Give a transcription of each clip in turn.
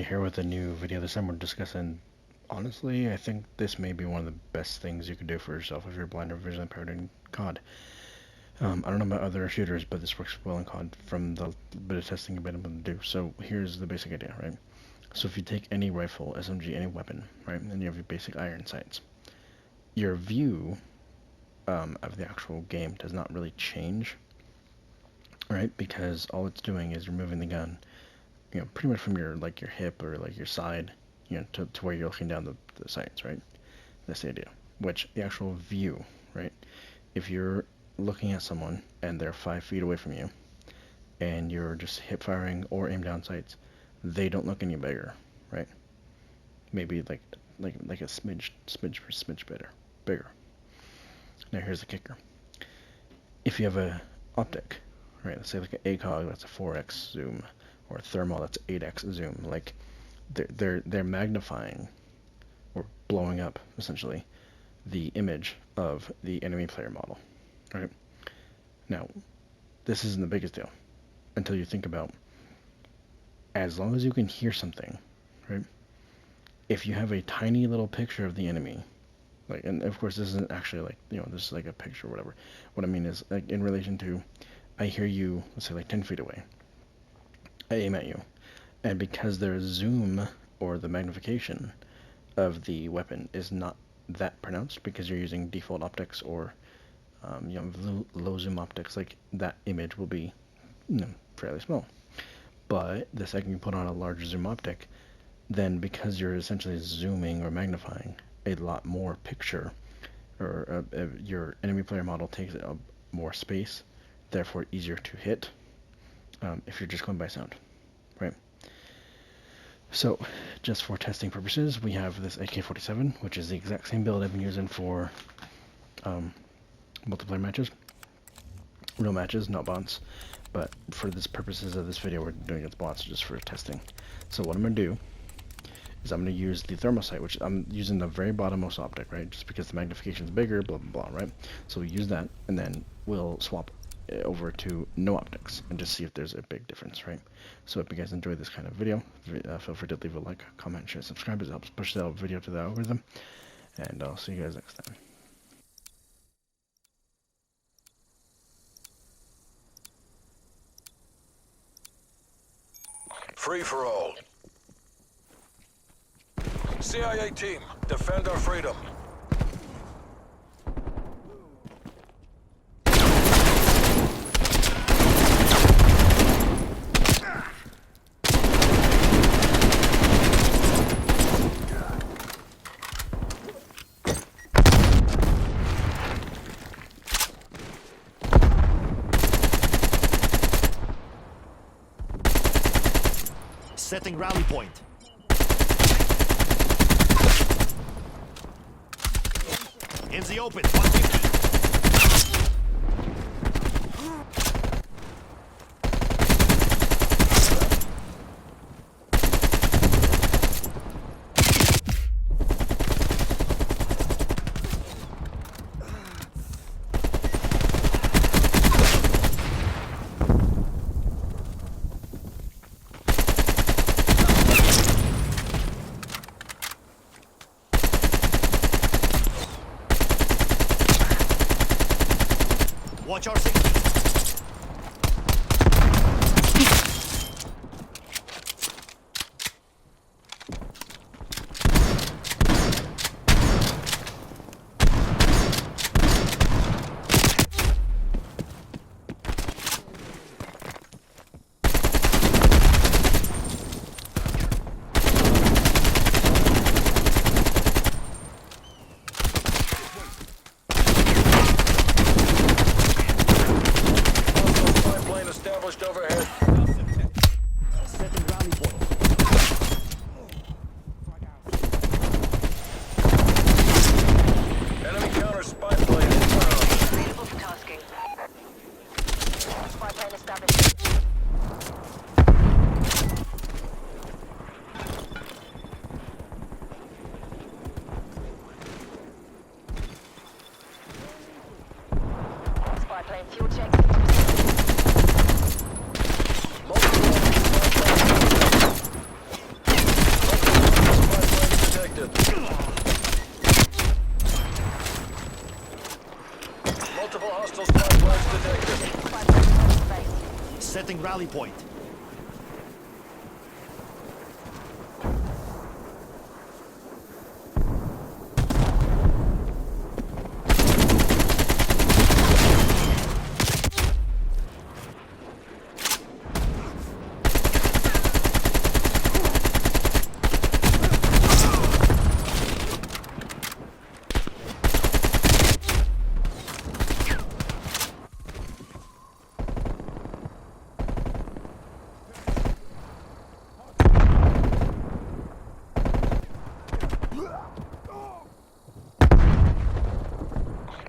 here with a new video. This time we're discussing, honestly, I think this may be one of the best things you can do for yourself if you're blind or visually impaired in COD. I don't know about other shooters, but this works well in COD from the bit of testing I've been able to do. So here's the basic idea, right? So if you take any rifle, SMG, any weapon, right, and you have your basic iron sights, your view of the actual game does not really change, right? Because all it's doing is removing the gun, you know, pretty much from your your hip or your side, you know, to where you're looking down the sights, right? That's the idea. Which the actual view, right? If you're looking at someone and they're 5 feet away from you, and you're just hip firing or aim down sights, they don't look any bigger, right? Maybe like a smidge bigger. Now here's the kicker. If you have a optic, right? Let's say like an ACOG, that's a 4x zoom, or a thermal, that's 8x zoom. Like they're magnifying or blowing up essentially the image of the enemy player model, right? Now, this isn't the biggest deal until you think about, as long as you can hear something, right? If you have a tiny little picture of the enemy, and of course this isn't actually this is like a picture or whatever. What I mean is, like, in relation to, I hear you, let's say 10 feet away, I aim at you, and because their zoom or the magnification of the weapon is not that pronounced because you're using default optics or low zoom optics, like that image will be fairly small. But the second you put on a large zoom optic, then because you're essentially zooming or magnifying a lot more picture, or your enemy player model takes up more space, therefore easier to hit if you're just going by sound, right? So just for testing purposes, we have this AK-47, which is the exact same build I've been using for multiplayer matches, real matches, not bots. But for the purposes of this video, we're doing it with bots just for testing. So what I'm going to do is I'm going to use the thermal sight, which I'm using the very bottommost optic, right? Just because the magnification is bigger, blah, blah, blah, right? So we'll use that, and then we'll swap over to no optics and just see if there's a big difference, right? So if you guys enjoyed this kind of video, feel free to leave a like, comment, share, subscribe. It helps push the video to the algorithm. And I'll see you guys next time. Free for all. CIA team, defend our freedom. Setting rally point. In the open, 150. Watch our signal. Overhead. Setting rally point. Enemy counter spy plane inbound. Available for tasking. Spy plane established. Spy plane fuel check. Setting rally point.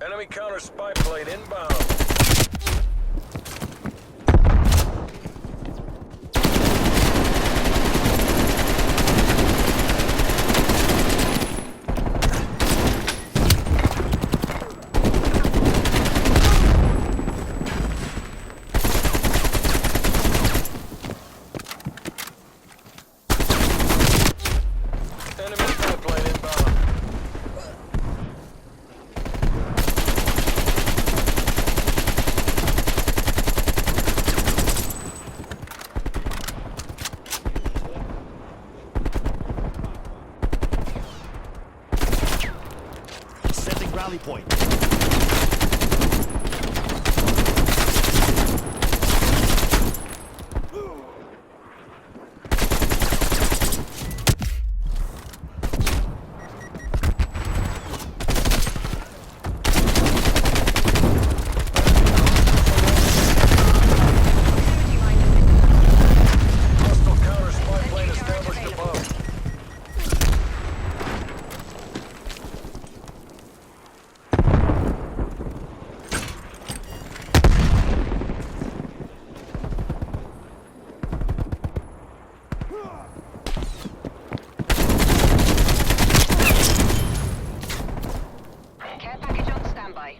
Enemy counter spy plane inbound. Enemy spy plane inbound. Setting rally point. Hostile counter spy plane established above. Care package on standby.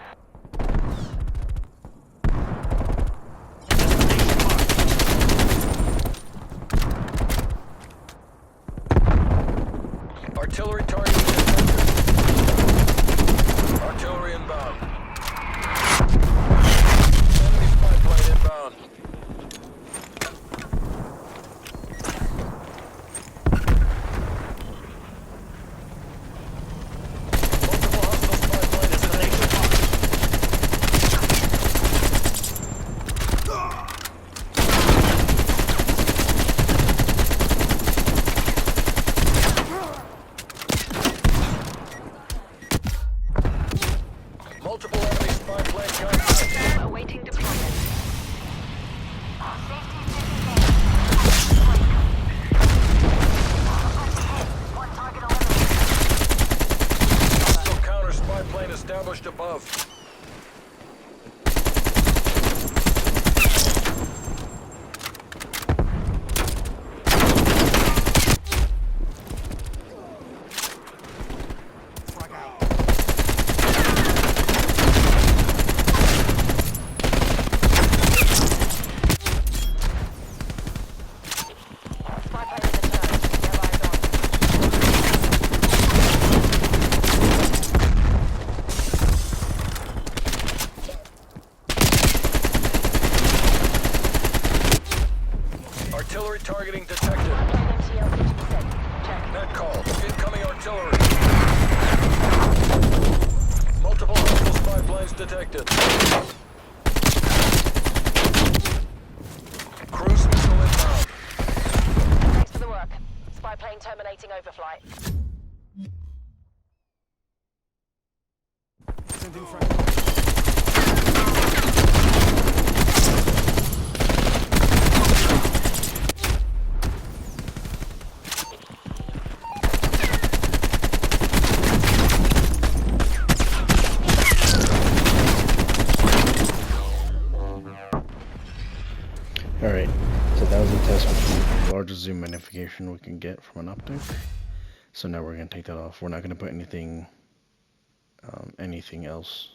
Artillery targeting detected. Artillery inbound. Enemy spy plane inbound. Multiple hostile spy plane detected. Multiple enemy spy plane contacts. Awaiting deployment. Hostile counter spy plane established above. Spy plane in the turret. We have eyes on. Artillery targeting detected. MTL 50%. Check. Net call. Incoming artillery. Multiple hostile spy planes detected. Cruise missile inbound. Thanks for the work. Spy plane terminating overflight. Sending frag. Alright, so that was a test with the largest zoom magnification we can get from an optic. So now we're going to take that off. We're not going to put anything else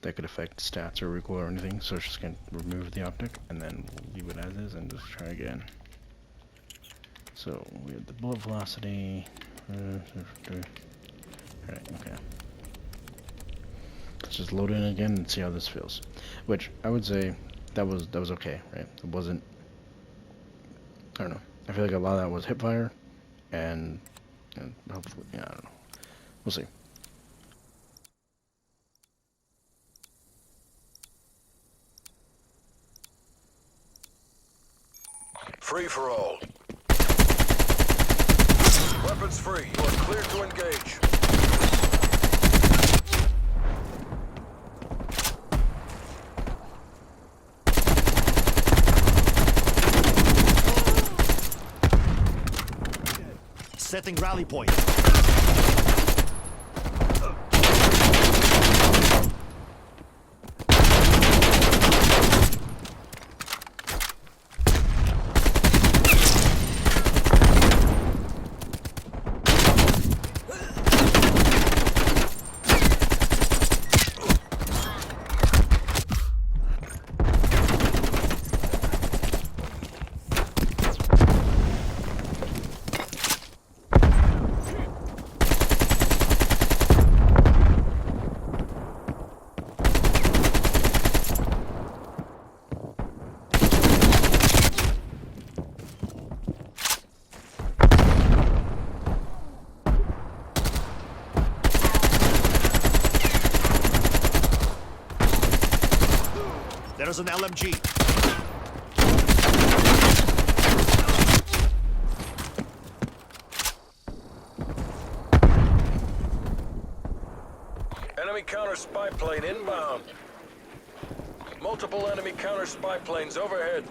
that could affect stats or recoil or anything. So it's just going to remove the optic and then we'll leave it as is and just try again. So we have the bullet velocity. Alright, okay. Let's just load in again and see how this feels. Which I would say, that was okay, right? It wasn't. I don't know. I feel like a lot of that was hip fire, and hopefully, yeah, I don't know. We'll see. Free for all. Weapons free. You are cleared to engage. Setting rally point. There's an LMG. Enemy counter spy plane inbound. Multiple enemy counter spy planes overhead.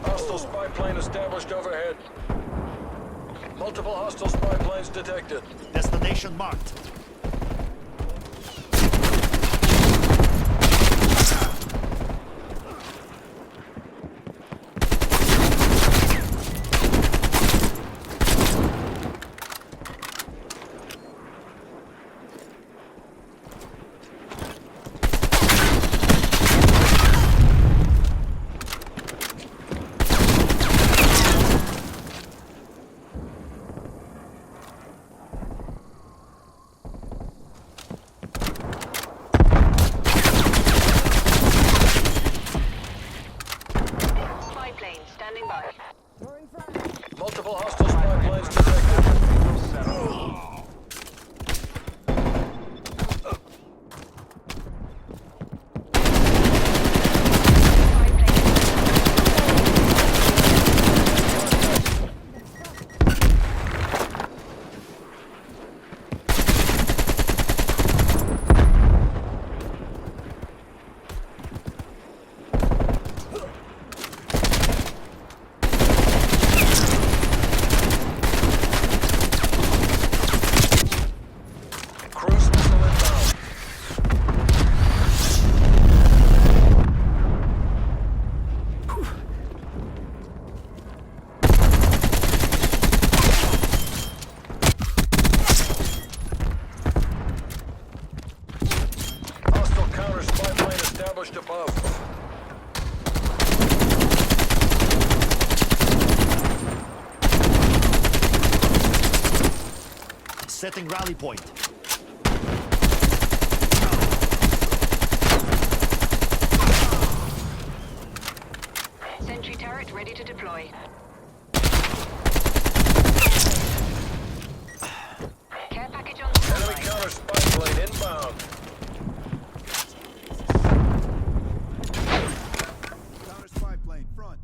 Hostile spy plane established overhead. Multiple hostile spy planes detected. Destination marked. Spy plane standing by. Multiple hostile spy planes detected. Spy plane. Cruise missile inbound. Hostile counter spy plane established above. Setting rally point. Sentry turret ready to deploy. Care package on Enemy standby. counter spy plane inbound. Counter spy plane, front.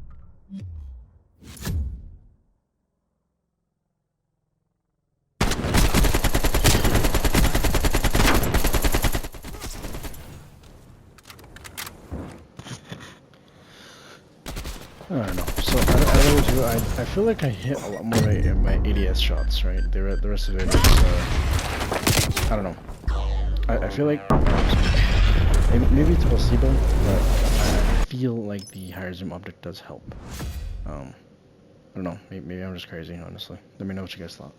I don't know. So I really do. I feel like I hit a lot more in my ADS shots, right? The rest of it is, I don't know. I feel like maybe it's placebo, but I feel like the higher zoom optic does help. I don't know. Maybe I'm just crazy, honestly. Let me know what you guys thought.